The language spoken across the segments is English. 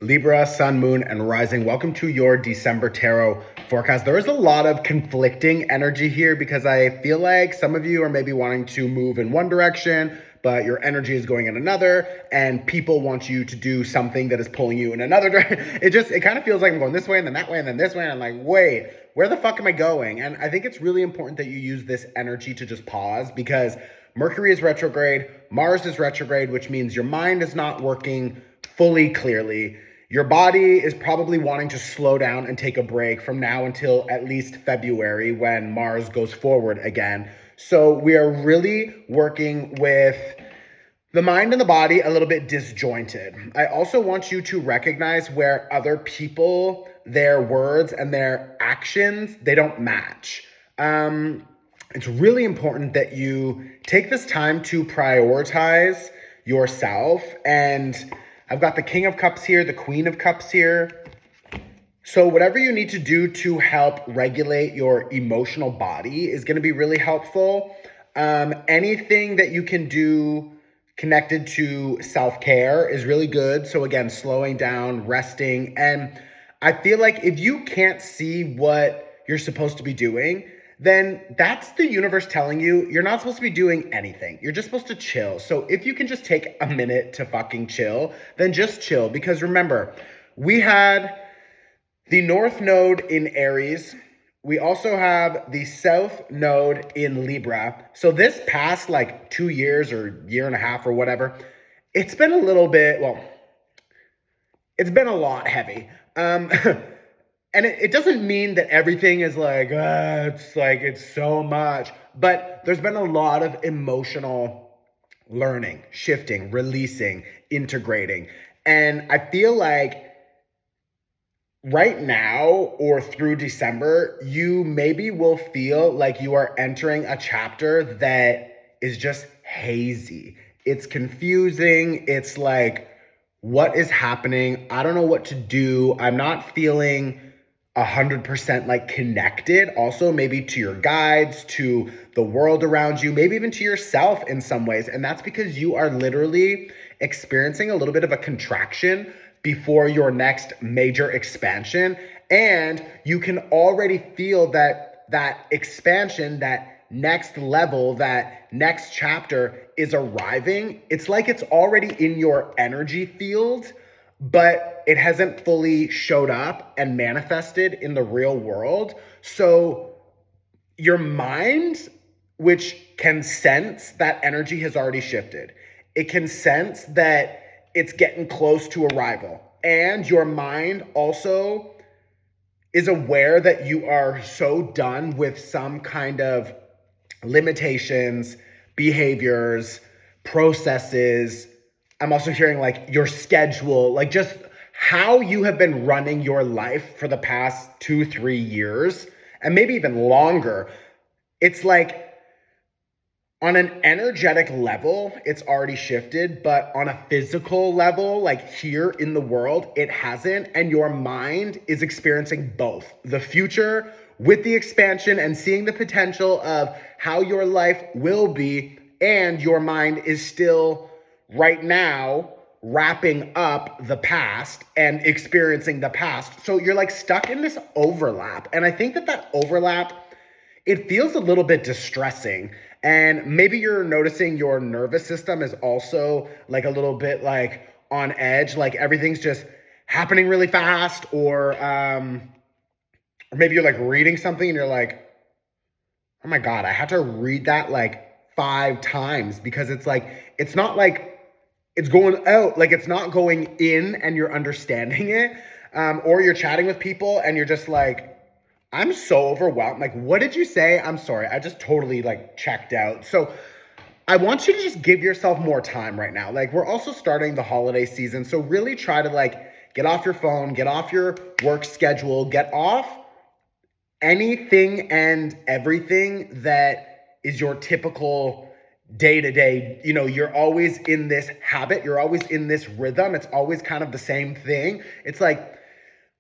Libra, Sun, Moon, and Rising. Welcome to your December Tarot forecast. There is a lot of conflicting energy here because I feel like some of you are maybe wanting to move in one direction, but your energy is going in another, and people want you to do something that is pulling you in another direction. It kind of feels like I'm going this way and then that way and then this way, and I'm like, wait, where the fuck am I going? And I think it's really important that you use this energy to just pause because Mercury is retrograde, Mars is retrograde, which means your mind is not working fully clearly. Your body is probably wanting to slow down and take a break from now until at least February when Mars goes forward again. So we are really working with the mind and the body a little bit disjointed. I also want you to recognize where other people, their words and their actions, they don't match. It's really important that you take this time to prioritize yourself. And I've got the King of Cups here, the Queen of Cups here. So whatever you need to do to help regulate your emotional body is going to be really helpful. Anything that you can do connected to self-care is really good. So again, slowing down, resting. And I feel like if you can't see what you're supposed to be doing, then that's the universe telling you you're not supposed to be doing anything. You're just supposed to chill. So if you can just take a minute to fucking chill, then just chill. Because remember, we had the North Node in Aries. We also have the South Node in Libra. So this past 2 years or year and a half or whatever, it's been a little bit, it's been a lot heavy. And it doesn't mean that everything is it's so much, but there's been a lot of emotional learning, shifting, releasing, integrating. And I feel like right now or through December, you maybe will feel like you are entering a chapter that is just hazy. It's confusing. It's like, what is happening? I don't know what to do. I'm not feeling 100% connected also maybe to your guides, to the world around you, maybe even to yourself in some ways. And that's because you are literally experiencing a little bit of a contraction before your next major expansion. And you can already feel that expansion, that next level, that next chapter is arriving. It's like it's already in your energy field, but it hasn't fully showed up and manifested in the real world. So your mind, which can sense that energy has already shifted, it can sense that it's getting close to arrival. And your mind also is aware that you are so done with some kind of limitations, behaviors, processes. I'm also hearing your schedule, just how you have been running your life for the past 2-3 years, and maybe even longer. It's like on an energetic level, it's already shifted, but on a physical level, here in the world, it hasn't. And your mind is experiencing both the future with the expansion and seeing the potential of how your life will be. And your mind is still right now wrapping up the past and experiencing the past. So you're stuck in this overlap. And I think that overlap, it feels a little bit distressing. And maybe you're noticing your nervous system is also a little bit on edge, everything's just happening really fast, or maybe you're reading something and you're like, oh my God, I had to read that 5 times because it's it's not it's going out, it's not going in and you're understanding it. Or you're chatting with people and you're just I'm so overwhelmed. What did you say? I'm sorry. I just totally checked out. So I want you to just give yourself more time right now. We're also starting the holiday season. So really try to get off your phone, get off your work schedule, get off anything and everything that is your typical day-to-day. You're always in this habit. You're always in this rhythm. It's always kind of the same thing. It's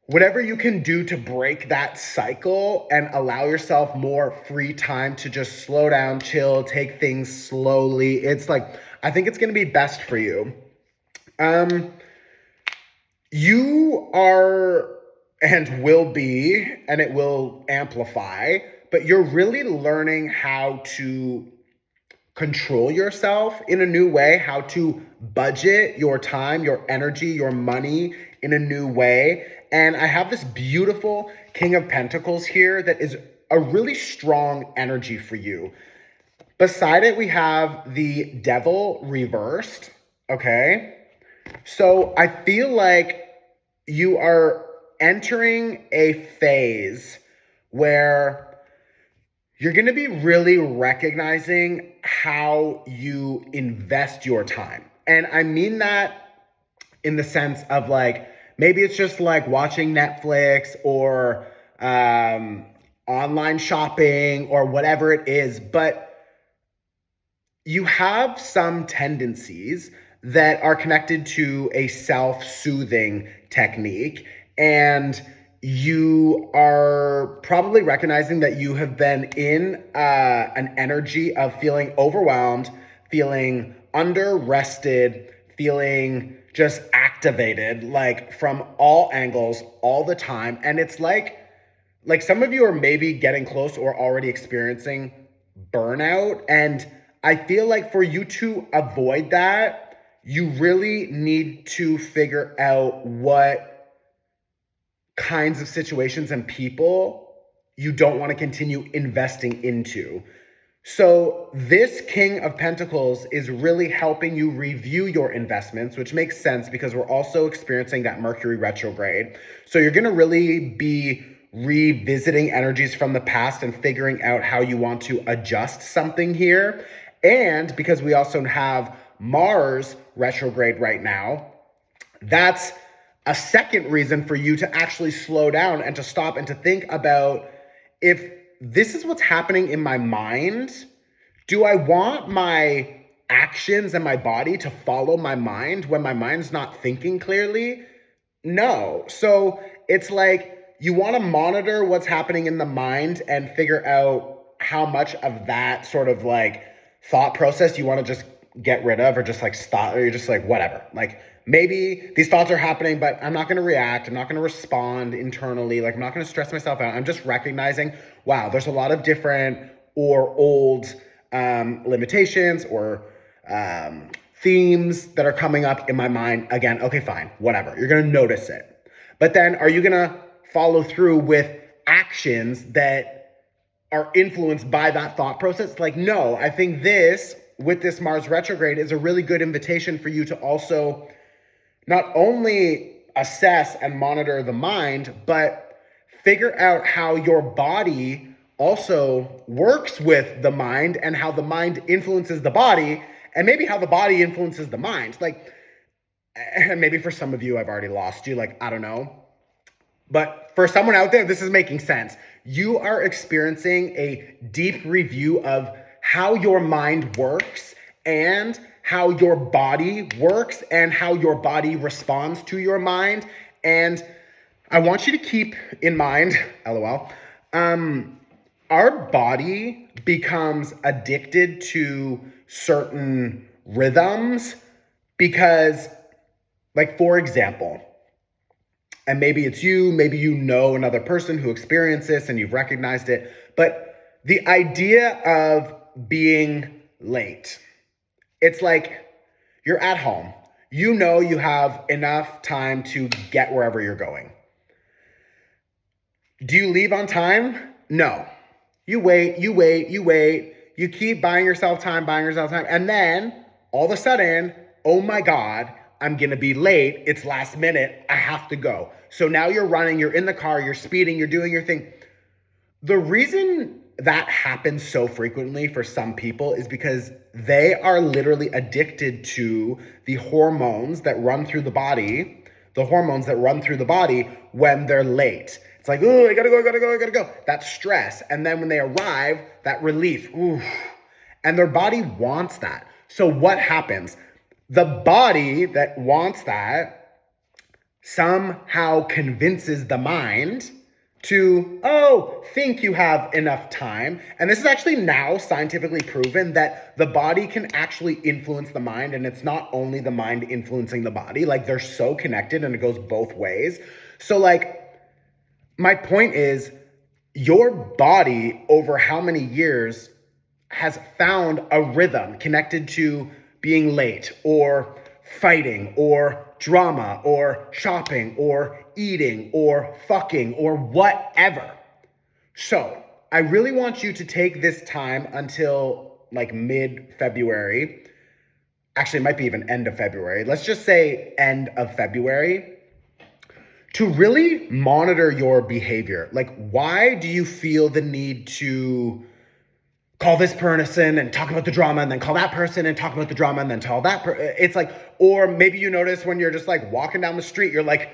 whatever you can do to break that cycle and allow yourself more free time to just slow down, chill, take things slowly. It's I think it's going to be best for you. You are and will be, and it will amplify, but you're really learning how to control yourself in a new way, how to budget your time, your energy, your money in a new way. And I have this beautiful King of Pentacles here that is a really strong energy for you. Beside it, we have the Devil reversed, okay? So I feel like you are entering a phase where you're going to be really recognizing how you invest your time. And I mean that in the sense of like, maybe it's just like watching Netflix or online shopping or whatever it is, but you have some tendencies that are connected to a self-soothing technique, and you are probably recognizing that you have been in an energy of feeling overwhelmed, feeling under-rested, feeling just activated, like from all angles, all the time. And it's like some of you are maybe getting close or already experiencing burnout. And I feel like for you to avoid that, you really need to figure out what kinds of situations and people you don't want to continue investing into. So this King of Pentacles is really helping you review your investments, which makes sense because we're also experiencing that Mercury retrograde. So you're going to really be revisiting energies from the past and figuring out how you want to adjust something here. And because we also have Mars retrograde right now, that's a second reason for you to actually slow down and to stop and to think about, if this is what's happening in my mind, do I want my actions and my body to follow my mind when my mind's not thinking clearly? No. So it's like you want to monitor what's happening in the mind and figure out how much of that sort of like thought process you want to just get rid of, or just like stop, or you're just like, whatever. Like maybe these thoughts are happening, but I'm not going to react. I'm not going to respond internally. Like I'm not going to stress myself out. I'm just recognizing, wow, there's a lot of different or old limitations or themes that are coming up in my mind again. Okay, fine, whatever. You're going to notice it. But then are you going to follow through with actions that are influenced by that thought process? Like, no, I think with this Mars retrograde is a really good invitation for you to also not only assess and monitor the mind, but figure out how your body also works with the mind and how the mind influences the body, and maybe how the body influences the mind. Like, and maybe for some of you, I've already lost you. Like, I don't know. But for someone out there, this is making sense. You are experiencing a deep review of how your mind works and how your body works and how your body responds to your mind. And I want you to keep in mind, LOL, our body becomes addicted to certain rhythms because, like, for example, and maybe it's you, maybe you know another person who experienced this and you've recognized it, but the idea of being late, it's like you're at home. You know you have enough time to get wherever you're going. Do you leave on time? No. You wait. You keep buying yourself time. And then all of a sudden, oh my God, I'm going to be late. It's last minute. I have to go. So now you're running, you're in the car, you're speeding, you're doing your thing. The reason that happens so frequently for some people is because they are literally addicted to the hormones that run through the body, when they're late. It's like, oh, I gotta go. That's stress. And then when they arrive, that relief, ooh, and their body wants that. So what happens? The body that wants that somehow convinces the mind to, think you have enough time. And this is actually now scientifically proven that the body can actually influence the mind, and it's not only the mind influencing the body. Like, they're so connected and it goes both ways. So like, my point is, your body over how many years has found a rhythm connected to being late or fighting or drama or shopping or eating or fucking or whatever. So I really want you to take this time until like mid-February. Actually, it might be even end of February. Let's just say end of February to really monitor your behavior. Like, why do you feel the need to call this person and talk about the drama and then call that person and talk about the drama and then tell that it's like, or maybe you notice when you're just like walking down the street, you're like,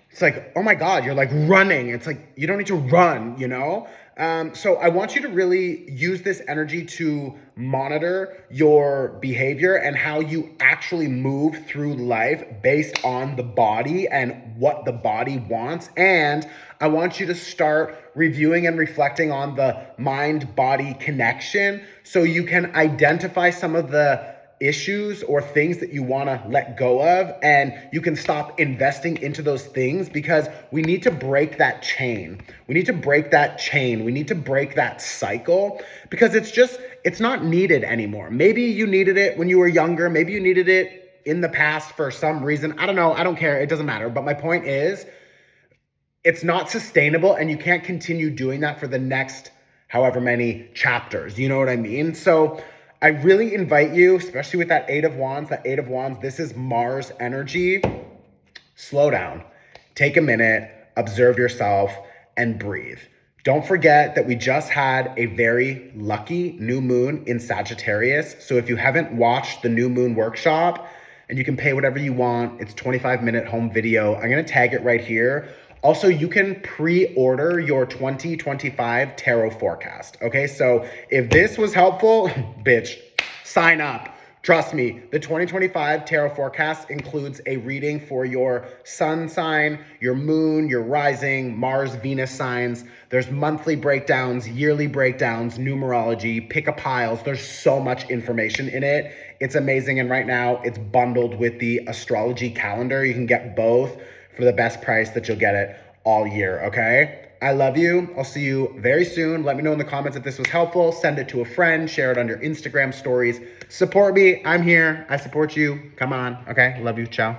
it's like, oh my God, you're like running. It's like, you don't need to run, you know? So I want you to really use this energy to monitor your behavior and how you actually move through life based on the body and what the body wants. And I want you to start reviewing and reflecting on the mind-body connection so you can identify some of the issues or things that you want to let go of, and you can stop investing into those things, because we need to break that chain. We need to break that chain. We need to break that cycle, because it's not needed anymore. Maybe you needed it when you were younger. Maybe you needed it in the past for some reason. I don't know. I don't care. It doesn't matter. But my point is, it's not sustainable, and you can't continue doing that for the next however many chapters. You know what I mean? So I really invite you, especially with that Eight of Wands, this is Mars energy. Slow down, take a minute, observe yourself, and breathe. Don't forget that we just had a very lucky new moon in Sagittarius. So if you haven't watched the new moon workshop, and you can pay whatever you want, it's 25-minute home video. I'm gonna tag it right here. Also, you can pre-order your 2025 tarot forecast, okay? So if this was helpful, bitch, sign up. Trust me, the 2025 tarot forecast includes a reading for your sun sign, your moon, your rising, Mars, Venus signs. There's monthly breakdowns, yearly breakdowns, numerology, pick-a-piles. There's so much information in it. It's amazing, and right now it's bundled with the astrology calendar. You can get both for the best price that you'll get it all year, okay? I love you. I'll see you very soon. Let me know in the comments if this was helpful. Send it to a friend. Share it on your Instagram stories. Support me. I'm here. I support you. Come on, okay? Love you. Ciao.